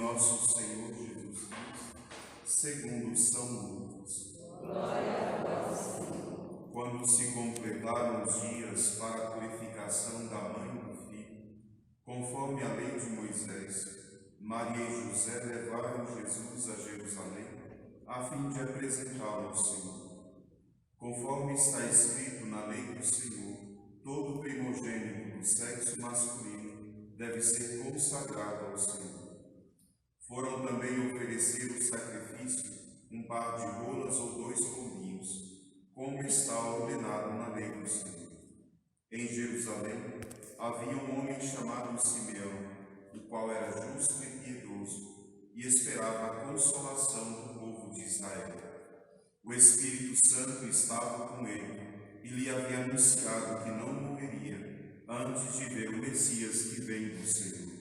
nosso Senhor Jesus Cristo, segundo São Lucas. Glória a vós, Senhor. Quando se completaram os dias para a purificação da mãe e do filho, conforme a lei de Moisés, Maria e José levaram Jesus a Jerusalém, a fim de apresentá-lo ao Senhor. Conforme está escrito na lei do Senhor, todo primogênito do sexo masculino deve ser consagrado ao Senhor. Foram também oferecer o sacrifício um par de rolas ou 2 pombinhos, como está ordenado na lei do Senhor. Em Jerusalém havia um homem chamado Simeão, o qual era justo e piedoso, e esperava a consolação do povo de Israel. O Espírito Santo estava com ele, e lhe havia anunciado que não morreria antes de ver o Messias que vem do Senhor.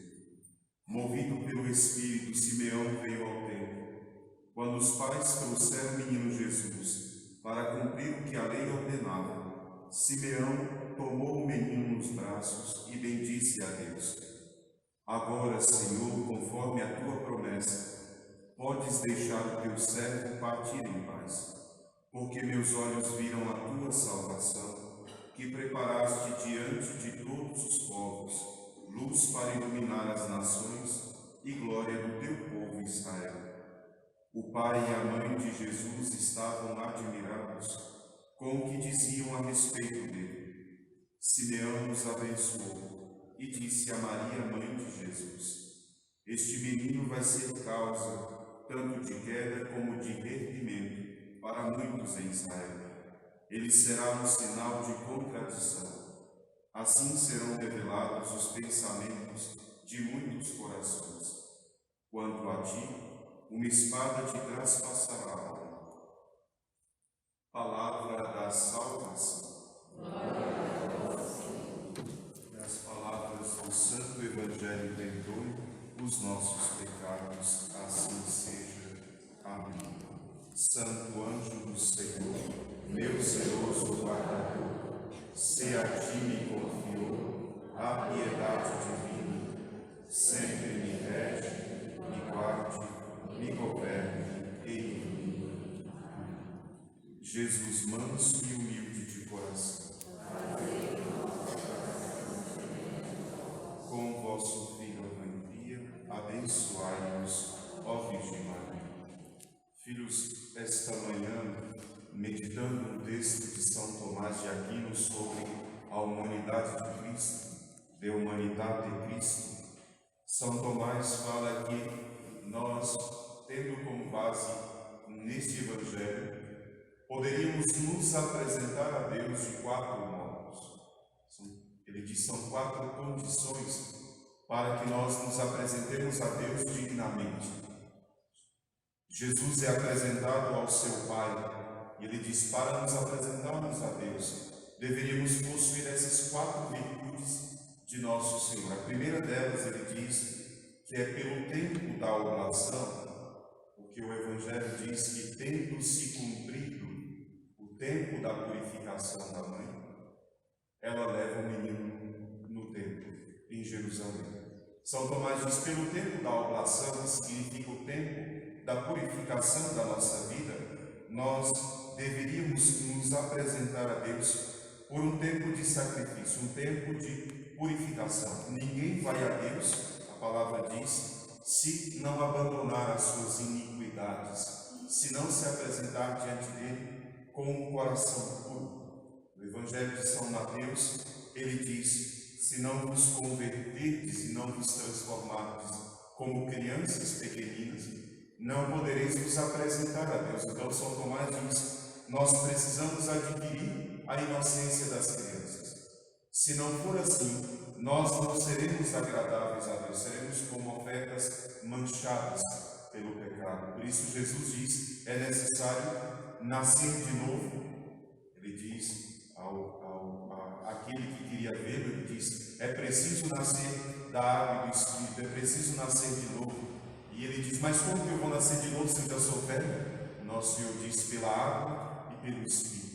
Movido pelo Espírito, Simeão veio ao templo. Quando os pais trouxeram o menino Jesus para cumprir o que a lei ordenava, Simeão tomou o menino nos braços e bendisse a Deus. Agora, Senhor, conforme a tua promessa, podes deixar o teu servo partir em paz, porque meus olhos viram a tua salvação, que preparaste diante de todos os povos, luz para iluminar as nações e glória do teu povo Israel. O pai e a mãe de Jesus estavam admirados com o que diziam a respeito dele. Simeão os abençoou e disse a Maria, mãe de Jesus: este menino vai ser causa tanto de queda como de erguimento para muitos em Israel. Ele será um sinal de contradição. Assim serão revelados os pensamentos de muitos corações. Quanto a ti, uma espada te traspassará a alma. Palavra da salvação. Glória a vós, Senhor. Que as palavras do Santo Evangelho perdoem os nossos pecados, assim seja. Amém. Santo anjo do Senhor, meu zeloso guardador, se a ti me confiou a piedade divina, sempre me rege, me guarde, me governe e ilumine. Jesus manso e humilde de coração, com vosso Filho a mãe, abençoai-nos, ó Virgem Maria. Filhos, esta manhã, meditando no texto de São Tomás de Aquino sobre a humanidade de Cristo, de humanidade de Cristo, São Tomás fala que nós, tendo como base neste Evangelho, poderíamos nos apresentar a Deus de 4 modos. Ele diz que são 4 condições para que nós nos apresentemos a Deus dignamente. Jesus é apresentado ao seu Pai. E ele diz, para nos apresentarmos a Deus, deveríamos possuir essas 4 virtudes de nosso Senhor. A primeira delas, ele diz que é pelo tempo da oblação, porque o Evangelho diz que, tendo se cumprido o tempo da purificação da mãe, ela leva o menino no templo, em Jerusalém. São Tomás diz, pelo tempo da oblação, que significa o tempo da purificação da nossa vida, nós deveríamos nos apresentar a Deus por um tempo de sacrifício, um tempo de purificação. Ninguém vai a Deus, a palavra diz, se não abandonar as suas iniquidades, se não se apresentar diante dele com um coração puro. No Evangelho de São Mateus, ele diz, se não vos converterdes e não vos transformardes como crianças pequeninas, não podereis vos apresentar a Deus. Então São Tomás diz, nós precisamos adquirir a inocência das crianças. Se não for assim, nós não seremos agradáveis a Deus, seremos como ofertas manchadas pelo pecado. Por isso Jesus diz, é necessário nascer de novo. Ele diz àquele que queria vê-lo, ele diz, é preciso nascer da água e do Espírito, é preciso nascer de novo. E ele diz, mas como que eu vou nascer de novo se eu já sou velho? Nosso Senhor diz, pela água e pelo Espírito.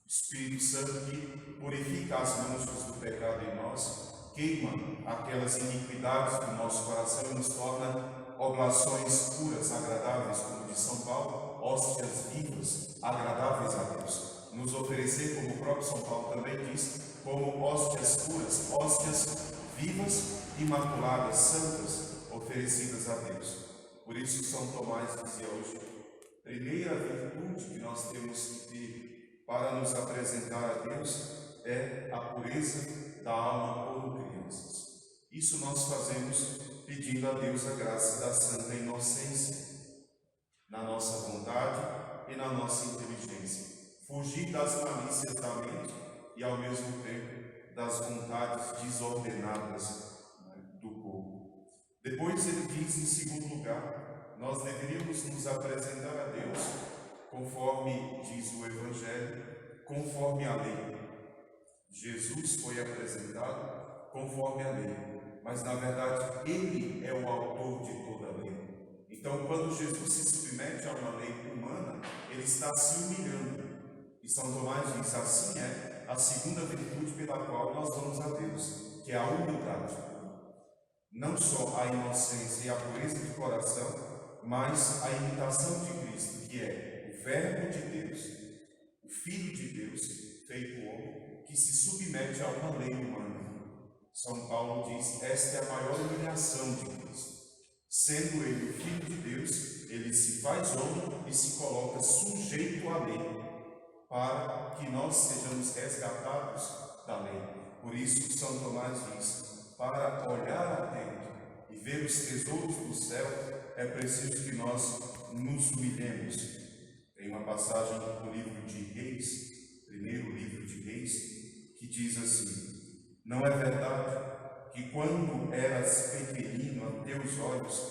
O Espírito Santo que purifica as manchas do pecado em nós, queima aquelas iniquidades do nosso coração e nos torna oblações puras, agradáveis, como diz São Paulo, hóstias vivas, agradáveis a Deus. Nos oferecer, como o próprio São Paulo também diz, como hóstias puras, hóstias vivas, imaculadas, santas, oferecidas a Deus. Por isso São Tomás dizia hoje, primeira virtude que nós temos que ter para nos apresentar a Deus é a pureza da alma como crianças. Isso nós fazemos pedindo a Deus a graça da santa inocência, na nossa vontade e na nossa inteligência. Fugir das malícias da mente e, ao mesmo tempo, das vontades desordenadas do corpo. Depois ele diz, em segundo lugar, nós deveríamos nos apresentar a Deus, conforme diz o Evangelho, conforme a lei. Jesus foi apresentado conforme a lei, mas na verdade ele é o autor de toda a lei. Então, quando Jesus se submete a uma lei humana, ele está se humilhando. E São Tomás diz, assim é a segunda virtude pela qual nós vamos a Deus, que é a humildade. Não só a inocência e a pureza de coração, mas a imitação de Cristo, que é o Verbo de Deus, o Filho de Deus, feito homem, que se submete a uma lei humana. São Paulo diz, esta é a maior humilhação de Cristo. Sendo ele o Filho de Deus, ele se faz homem e se coloca sujeito à lei, para que nós sejamos resgatados da lei. Por isso, São Tomás diz, para olhar atento e ver os tesouros do céu, é preciso que nós nos humilhemos. Tem uma passagem no livro de Reis, primeiro livro de Reis, que diz assim, não é verdade que quando eras pequenino a teus olhos,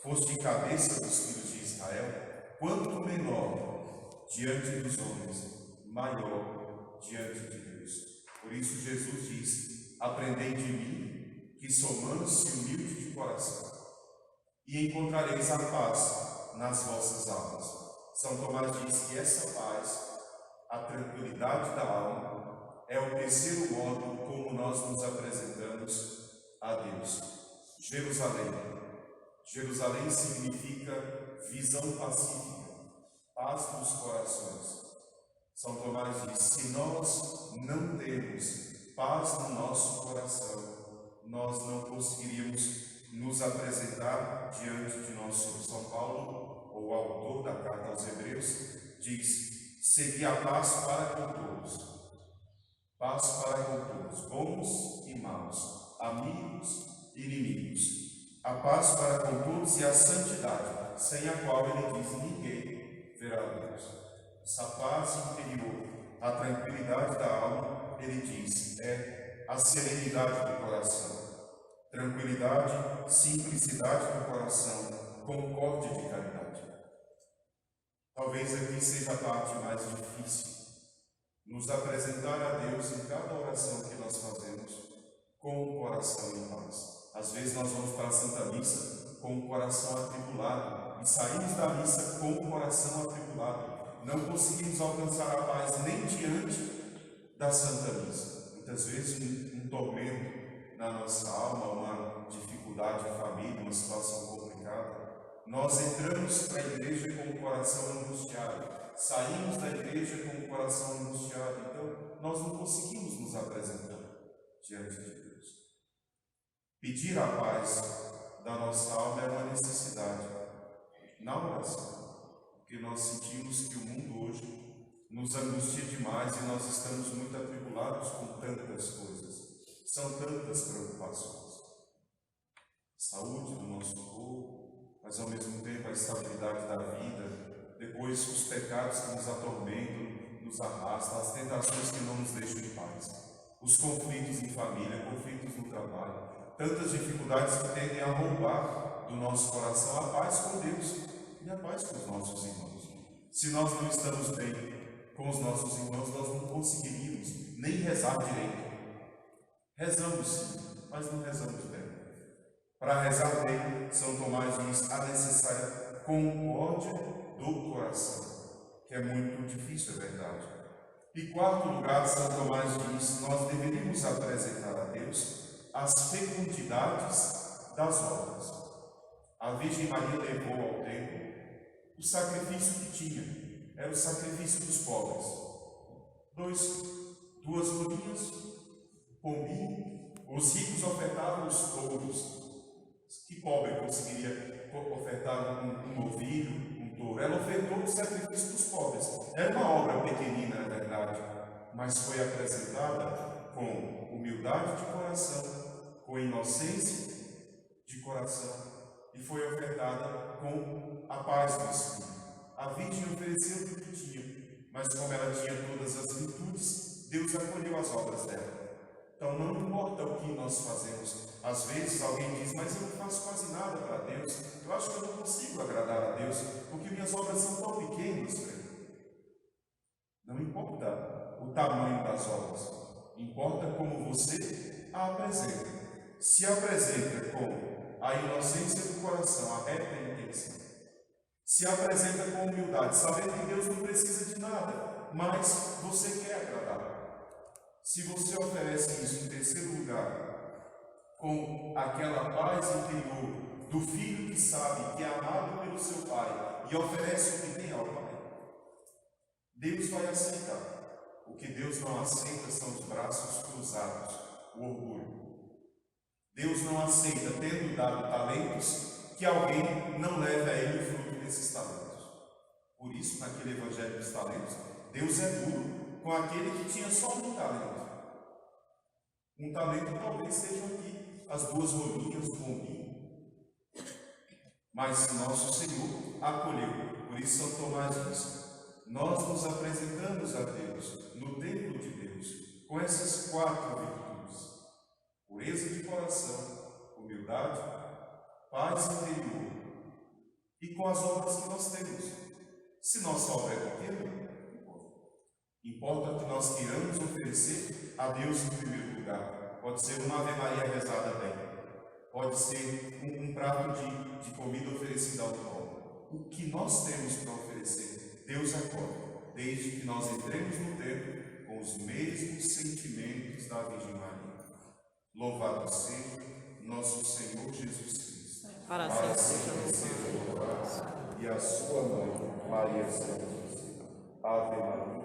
foste cabeça dos filhos de Israel, quanto menor diante dos homens, maior diante de Deus. Por isso Jesus diz, aprendei de mim, que sou manso e humilde de coração, e encontrareis a paz nas vossas almas. São Tomás diz que essa paz, a tranquilidade da alma, é o terceiro modo como nós nos apresentamos a Deus. Jerusalém. Jerusalém significa visão pacífica, paz dos corações. São Tomás diz, se nós não temos paz no nosso coração, nós não conseguiríamos nos apresentar diante de nosso São Paulo, o autor da carta aos Hebreus, diz, segui a paz para com todos. Paz para com todos, bons e maus, amigos e inimigos. A paz para com todos e a santidade, sem a qual ele diz, ninguém verá Deus. Essa paz interior, a tranquilidade da alma, ele diz, é a serenidade do coração. Tranquilidade, simplicidade do coração, concórdia de caridade. Talvez aqui seja a parte mais difícil, nos apresentar a Deus em cada oração que nós fazemos, com o coração em paz. Às vezes nós vamos para a Santa Missa com o coração atribulado, e saímos da missa com o coração atribulado. Não conseguimos alcançar a paz nem diante da Santa Missa. Muitas vezes um tormento na nossa alma, uma dificuldade de família, uma situação complicada. Nós entramos para a igreja com o coração angustiado, saímos da igreja com o coração angustiado, então nós não conseguimos nos apresentar diante de Deus. Pedir a paz da nossa alma é uma necessidade na oração. Porque nós sentimos que o mundo hoje nos angustia demais e nós estamos muito atribulados com tantas coisas. São tantas preocupações. Saúde do nosso corpo, mas ao mesmo tempo a estabilidade da vida, depois os pecados que nos atormentam, nos arrastam, as tentações que não nos deixam em paz, os conflitos em família, conflitos no trabalho, tantas dificuldades que tendem a roubar do nosso coração a paz com Deus e a paz com os nossos irmãos. Se nós não estamos bem com os nossos irmãos, nós não conseguiríamos nem rezar direito. Rezamos sim, mas não rezamos bem. Para rezar bem, São Tomás diz, a necessária concórdia do coração, que é muito difícil, é verdade. E quarto lugar, São Tomás diz, nós deveríamos apresentar a Deus as fecundidades das obras. A Virgem Maria levou ao templo o sacrifício que tinha, era o sacrifício dos pobres. Duas rolinhas, pombinho, os ricos ofertavam os touros. Que pobre conseguiria ofertar um novilho, um touro? Ela ofertou o sacrifício dos pobres. Era uma obra pequenina, na verdade, mas foi apresentada com humildade de coração, com inocência de coração, e foi ofertada com a paz do Espírito. A Virgem ofereceu o que tinha, mas como ela tinha todas as virtudes, Deus acolheu as obras dela. Então não importa o que nós fazemos. Às vezes alguém diz, mas eu não faço quase nada para Deus, eu acho que eu não consigo agradar a Deus, porque minhas obras são tão pequenas. Não importa o tamanho das obras, importa como você a apresenta. Se apresenta com a inocência do coração, a reta intenção. Se apresenta com humildade, sabendo que Deus não precisa de nada, mas você quer agradar. Se você oferece isso em terceiro lugar, com aquela paz interior do filho que sabe que é amado pelo seu pai e oferece o que tem ao pai, Deus vai aceitar. O que Deus não aceita são os braços cruzados, o orgulho. Deus não aceita, tendo dado talentos, que alguém não leve a ele o fruto desses talentos. Por isso, naquele evangelho dos talentos, Deus é duro com aquele que tinha só um talento. Um talento talvez seja aqui, as duas rolinhas, o pombinho. Mas nosso Senhor acolheu. Por isso São Tomás diz, nós nos apresentamos a Deus, no templo de Deus, com essas 4 virtudes. Pureza de coração, humildade, paz interior e com as obras que nós temos. Se nossa obra é pequena, importa que nós queiramos oferecer a Deus em primeiro lugar. Pode ser uma Ave Maria rezada bem, pode ser um prato de comida oferecida ao povo. O que nós temos para oferecer, Deus acolhe, desde que nós entremos no templo com os mesmos sentimentos da Virgem Maria. Louvado seja nosso Senhor Jesus Cristo. Para sempre seja louvado. E a sua mãe, Maria Santíssima. Ave Maria.